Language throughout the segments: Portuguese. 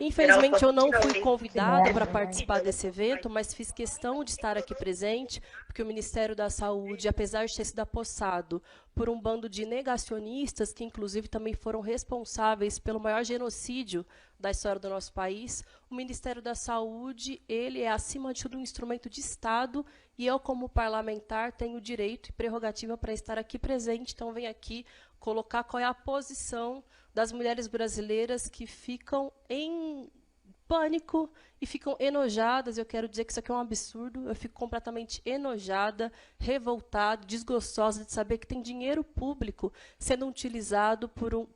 Infelizmente, eu não fui convidada para participar desse evento, mas fiz questão de estar aqui presente, porque o Ministério da Saúde, apesar de ter sido apossado por um bando de negacionistas, que inclusive também foram responsáveis pelo maior genocídio da história do nosso país, o Ministério da Saúde, ele é, acima de tudo, um instrumento de Estado, e eu, como parlamentar, tenho direito e prerrogativa para estar aqui presente, então venho aqui colocar qual é a posição das mulheres brasileiras que ficam em pânico e ficam enojadas. Eu quero dizer que isso aqui é um absurdo. Eu fico completamente enojada, revoltada, desgostosa de saber que tem dinheiro público sendo utilizado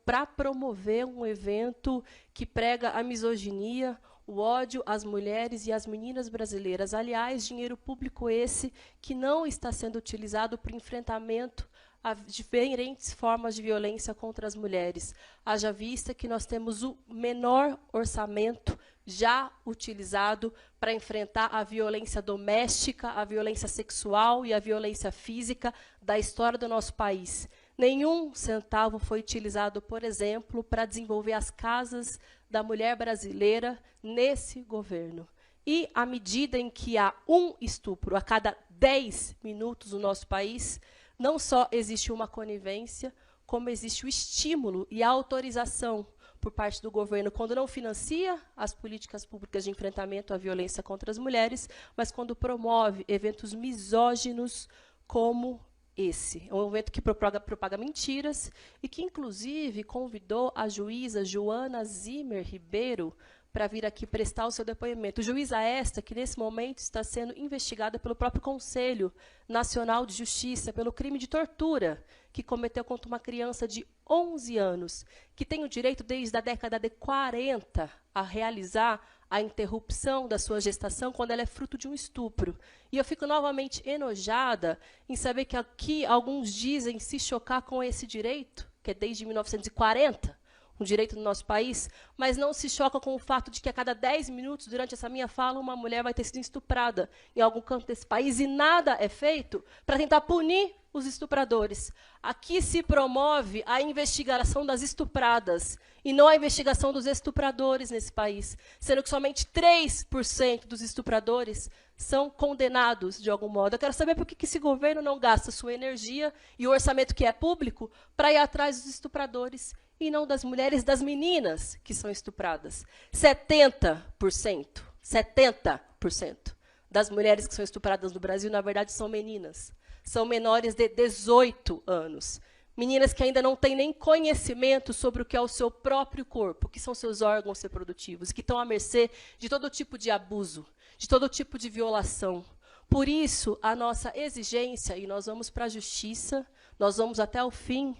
para promover um evento que prega a misoginia, o ódio às mulheres e às meninas brasileiras. Aliás, dinheiro público esse que não está sendo utilizado para enfrentamento a diferentes formas de violência contra as mulheres. Haja vista que nós temos o menor orçamento já utilizado para enfrentar a violência doméstica, a violência sexual e a violência física da história do nosso país. Nenhum centavo foi utilizado, por exemplo, para desenvolver as casas da mulher brasileira nesse governo. E, à medida em que há um estupro a cada 10 minutos no nosso país, não só existe uma conivência, como existe o estímulo e a autorização por parte do governo, quando não financia as políticas públicas de enfrentamento à violência contra as mulheres, mas quando promove eventos misóginos como esse. É um evento que propaga mentiras e que, inclusive, convidou a juíza Joana Zimmer Ribeiro para vir aqui prestar o seu depoimento. Juíza esta que, nesse momento, está sendo investigada pelo próprio Conselho Nacional de Justiça pelo crime de tortura que cometeu contra uma criança de 11 anos, que tem o direito, desde a década de 40, a realizar a interrupção da sua gestação quando ela é fruto de um estupro. E eu fico novamente enojada em saber que aqui alguns dizem se chocar com esse direito, que é desde 1940, um direito no nosso país, mas não se choca com o fato de que a cada 10 minutos, durante essa minha fala, uma mulher vai ter sido estuprada em algum canto desse país, e nada é feito para tentar punir os estupradores. Aqui se promove a investigação das estupradas e não a investigação dos estupradores nesse país, sendo que somente 3% dos estupradores são condenados de algum modo. Eu quero saber por que esse governo não gasta sua energia e o orçamento que é público para ir atrás dos estupradores e não das mulheres, das meninas que são estupradas. 70% das mulheres que são estupradas no Brasil, na verdade, são meninas. São menores de 18 anos. Meninas que ainda não têm nem conhecimento sobre o que é o seu próprio corpo, o que são seus órgãos reprodutivos, que estão à mercê de todo tipo de abuso, de todo tipo de violação. Por isso, a nossa exigência, e nós vamos para a justiça, nós vamos até o fim,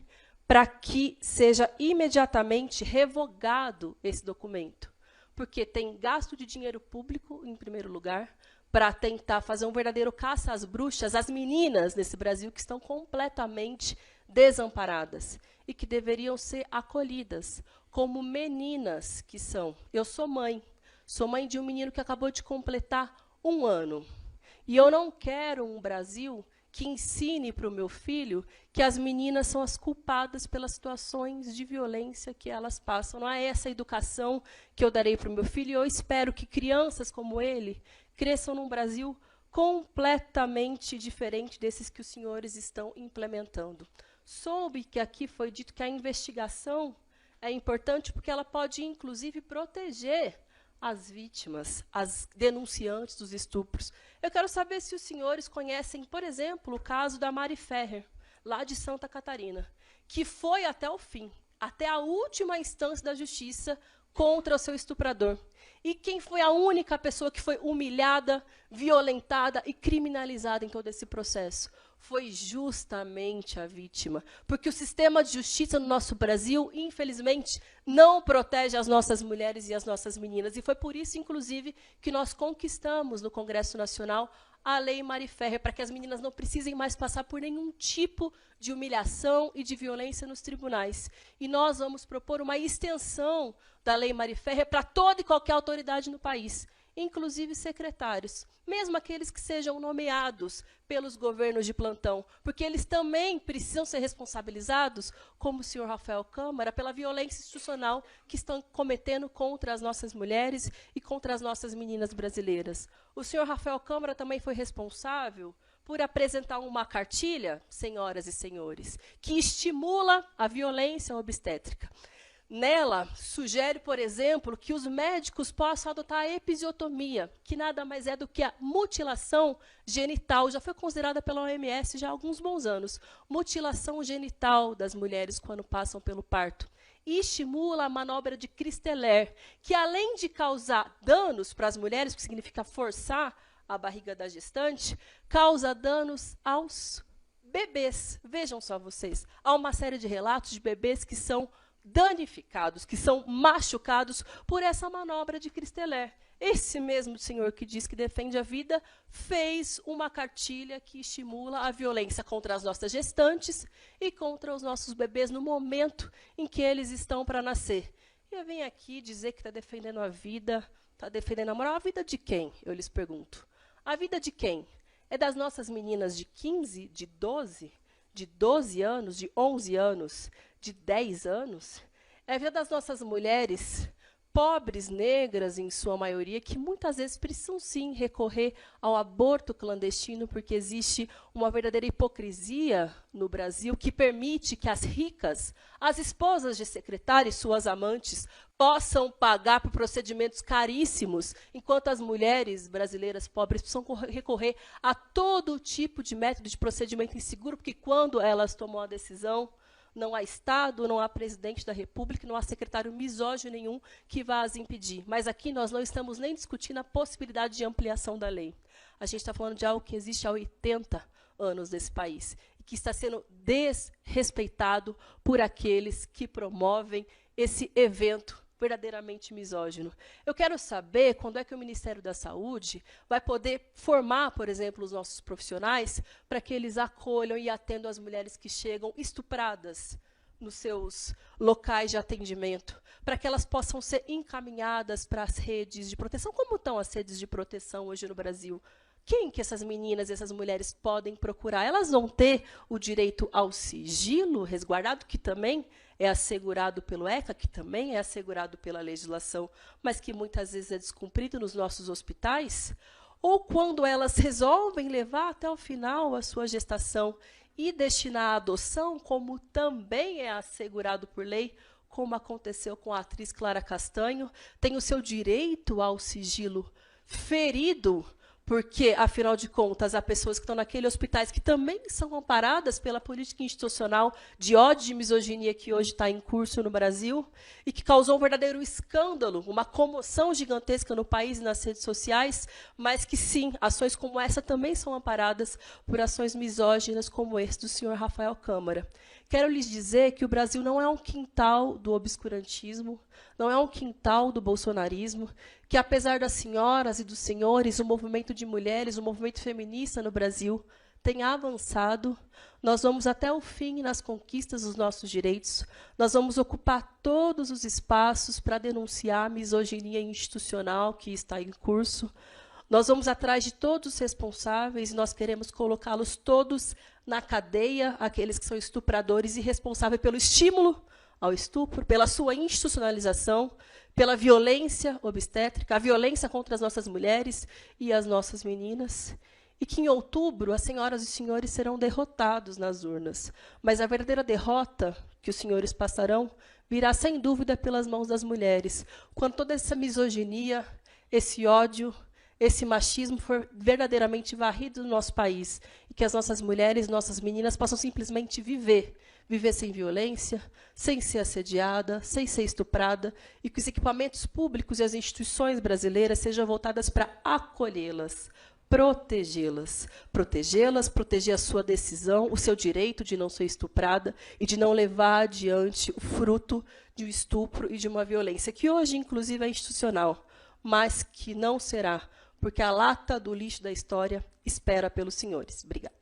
para que seja imediatamente revogado esse documento. Porque tem gasto de dinheiro público, em primeiro lugar, para tentar fazer um verdadeiro caça às bruxas, às meninas nesse Brasil que estão completamente desamparadas e que deveriam ser acolhidas como meninas que são. Eu sou mãe de um menino que acabou de completar 1 ano. E eu não quero um Brasil que ensine para o meu filho que as meninas são as culpadas pelas situações de violência que elas passam. Não é essa a educação que eu darei para o meu filho, e eu espero que crianças como ele cresçam num Brasil completamente diferente desses que os senhores estão implementando. Soube que aqui foi dito que a investigação é importante porque ela pode, inclusive, proteger as vítimas, as denunciantes dos estupros. Eu quero saber se os senhores conhecem, por exemplo, o caso da Mari Ferrer, lá de Santa Catarina, que foi até o fim, até a última instância da justiça contra o seu estuprador. E quem foi a única pessoa que foi humilhada, violentada e criminalizada em todo esse processo? Foi justamente a vítima. Porque o sistema de justiça no nosso Brasil, infelizmente, não protege as nossas mulheres e as nossas meninas. E foi por isso, inclusive, que nós conquistamos no Congresso Nacional a Lei Mari Ferrer, para que as meninas não precisem mais passar por nenhum tipo de humilhação e de violência nos tribunais. E nós vamos propor uma extensão da Lei Mari Ferrer para toda e qualquer autoridade no país, inclusive secretários, mesmo aqueles que sejam nomeados pelos governos de plantão, porque eles também precisam ser responsabilizados, como o senhor Rafael Câmara, pela violência institucional que estão cometendo contra as nossas mulheres e contra as nossas meninas brasileiras. O senhor Rafael Câmara também foi responsável por apresentar uma cartilha, senhoras e senhores, que estimula a violência obstétrica. Nela, sugere, por exemplo, que os médicos possam adotar a episiotomia, que nada mais é do que a mutilação genital, já foi considerada pela OMS já há alguns bons anos, mutilação genital das mulheres quando passam pelo parto. E estimula a manobra de Christeler, que além de causar danos para as mulheres, que significa forçar a barriga da gestante, causa danos aos bebês. Vejam só vocês, há uma série de relatos de bebês que são danificados, que são machucados por essa manobra de Christeler. Esse mesmo senhor que diz que defende a vida fez uma cartilha que estimula a violência contra as nossas gestantes e contra os nossos bebês no momento em que eles estão para nascer. E eu venho aqui dizer que está defendendo a vida, está defendendo a moral. A vida de quem? Eu lhes pergunto. A vida de quem? É das nossas meninas de 15, de 12 anos, de 11 anos, de 10 anos? É a vida das nossas mulheres, pobres, negras, em sua maioria, que muitas vezes precisam, sim, recorrer ao aborto clandestino, porque existe uma verdadeira hipocrisia no Brasil que permite que as ricas, as esposas de secretários, suas amantes, possam pagar por procedimentos caríssimos, enquanto as mulheres brasileiras pobres precisam recorrer a todo tipo de método de procedimento inseguro, porque quando elas tomam a decisão, não há Estado, não há presidente da República, não há secretário misógino nenhum que vá as impedir. Mas aqui nós não estamos nem discutindo a possibilidade de ampliação da lei. A gente está falando de algo que existe há 80 anos nesse país e que está sendo desrespeitado por aqueles que promovem esse evento verdadeiramente misógino. Eu quero saber quando é que o Ministério da Saúde vai poder formar, por exemplo, os nossos profissionais para que eles acolham e atendam as mulheres que chegam estupradas nos seus locais de atendimento, para que elas possam ser encaminhadas para as redes de proteção. Como estão as redes de proteção hoje no Brasil? Quem que essas meninas e essas mulheres podem procurar? Elas vão ter o direito ao sigilo resguardado, que também é assegurado pelo ECA, que também é assegurado pela legislação, mas que muitas vezes é descumprido nos nossos hospitais? Ou quando elas resolvem levar até o final a sua gestação e destinar à adoção, como também é assegurado por lei, como aconteceu com a atriz Clara Castanho, tem o seu direito ao sigilo ferido, porque, afinal de contas, há pessoas que estão naqueles hospitais que também são amparadas pela política institucional de ódio e de misoginia que hoje está em curso no Brasil e que causou um verdadeiro escândalo, uma comoção gigantesca no país e nas redes sociais, mas que, sim, ações como essa também são amparadas por ações misóginas como esse do senhor Rafael Câmara. Quero lhes dizer que o Brasil não é um quintal do obscurantismo, não é um quintal do bolsonarismo, que, apesar das senhoras e dos senhores, o movimento de mulheres, o movimento feminista no Brasil tem avançado. Nós vamos até o fim nas conquistas dos nossos direitos. Nós vamos ocupar todos os espaços para denunciar a misoginia institucional que está em curso. Nós vamos atrás de todos os responsáveis e nós queremos colocá-los todos na cadeia, aqueles que são estupradores e responsáveis pelo estímulo ao estupro, pela sua institucionalização, pela violência obstétrica, a violência contra as nossas mulheres e as nossas meninas. E que em outubro as senhoras e senhores serão derrotados nas urnas. Mas a verdadeira derrota que os senhores passarão virá, sem dúvida, pelas mãos das mulheres, quando toda essa misoginia, esse ódio, esse machismo for verdadeiramente varrido no nosso país e que as nossas mulheres, nossas meninas possam simplesmente viver sem violência, sem ser assediada, sem ser estuprada, e que os equipamentos públicos e as instituições brasileiras sejam voltadas para acolhê-las, protegê-las, proteger a sua decisão, o seu direito de não ser estuprada e de não levar adiante o fruto de um estupro e de uma violência, que hoje, inclusive, é institucional, mas que não será, porque a lata do lixo da história espera pelos senhores. Obrigada.